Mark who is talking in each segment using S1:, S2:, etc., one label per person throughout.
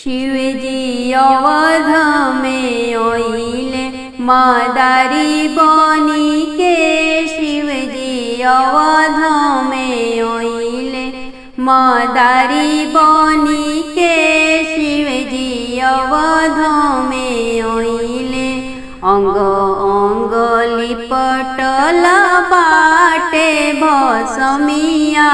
S1: शिवजी अवध में ओइले मदारी बनी के। शिवजी अवध में ओइले मदारी बनी के। शिवजी अवध में ओइले अंग अंग लिपटल बाटे भसमिया।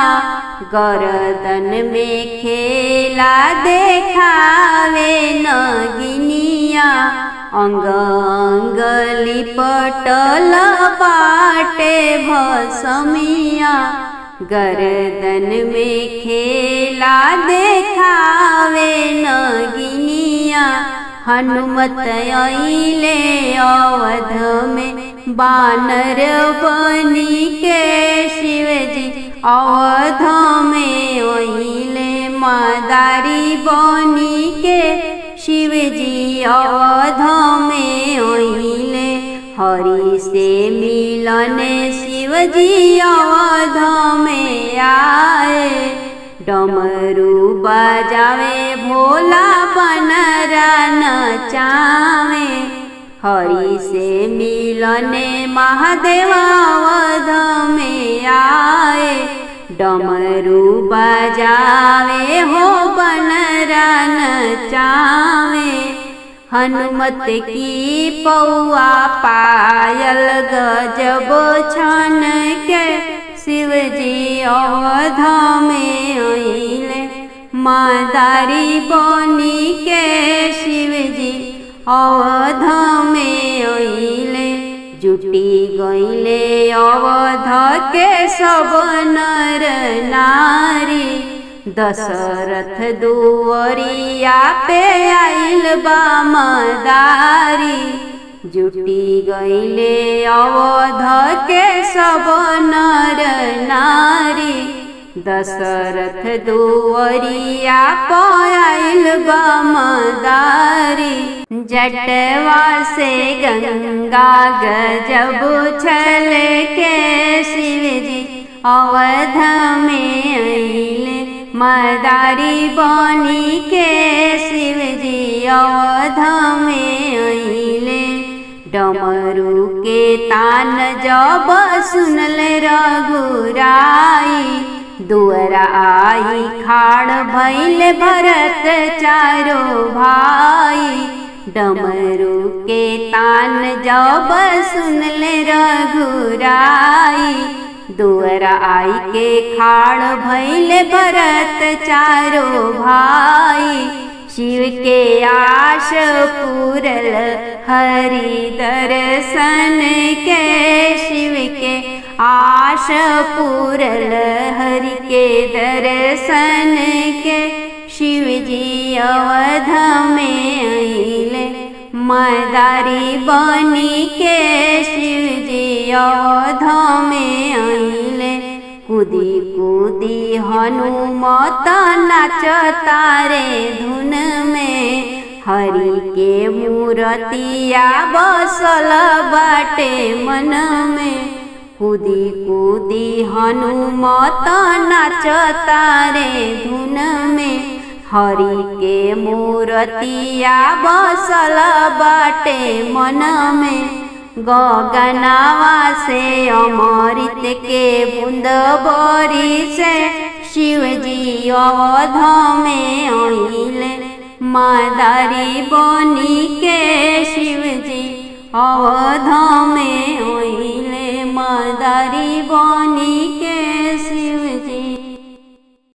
S1: गरदन में खेला देखावे नगिनिया। अंग अंग लिपटल बाटे भसमिया। गरदन में खेला देखावे नगिनिया। हनुमत अइले अवध में बानर बनी के। शिवजी अवध में ओइले मदारी बनी के। शिवजी अवध में ओइले हरि से मिलने। शिवजी अवध में आए डमरू बजावे भोला बनरा नचावे। हरि से मिलने महादेव अवध में आए डमरू बजावे हो बनरा नचावे। हनुमत की पौआ पायल गजब छन के। शिवजी अवध में ओइले मदारी बनी के। शिवजी अवध में ओइले जुटी गइले अवध के सब नर नारी। दशरथ दुअरिया पे आइल बा मदारी। जुटी गइले अवध के सब नर नारी। दशरथ दुअरिया पे आइल बा मदारी। जटवा से गंगा गजब छलके। शिवजी अवध में अइले मदारी बनी के। शिवजी अवध में अइले डमरू के तान जब सुनले रघुराई। दुअरा आई खाड़ भइले भरत चारो भाई। डमरू के तान जब सुनले रघुराई। दुअरा आई के खाड़ भइले भरत चारो भाई। शिव के आश पूरल हरि दर्शन के। शिव के आश पूरल हरि के दर्शन के। शिवजी अवध में अइले मदारी बनी के। शिवजी अवध में अइले कूदी कूदी हनुमत नाचता रे धुन में। हरि के मूर्तिया बसल बाटे मन में। कूदी कूदी हनुमत नाचता रे धुन में। हरि के मूर्तिया बसल बाटे मन में। गगनवा से अमृत के बूंद बरी से। शिवजी अवध में ओइले मदारी बनी के। शिवजी अवध में ओइले मदारी बनी के।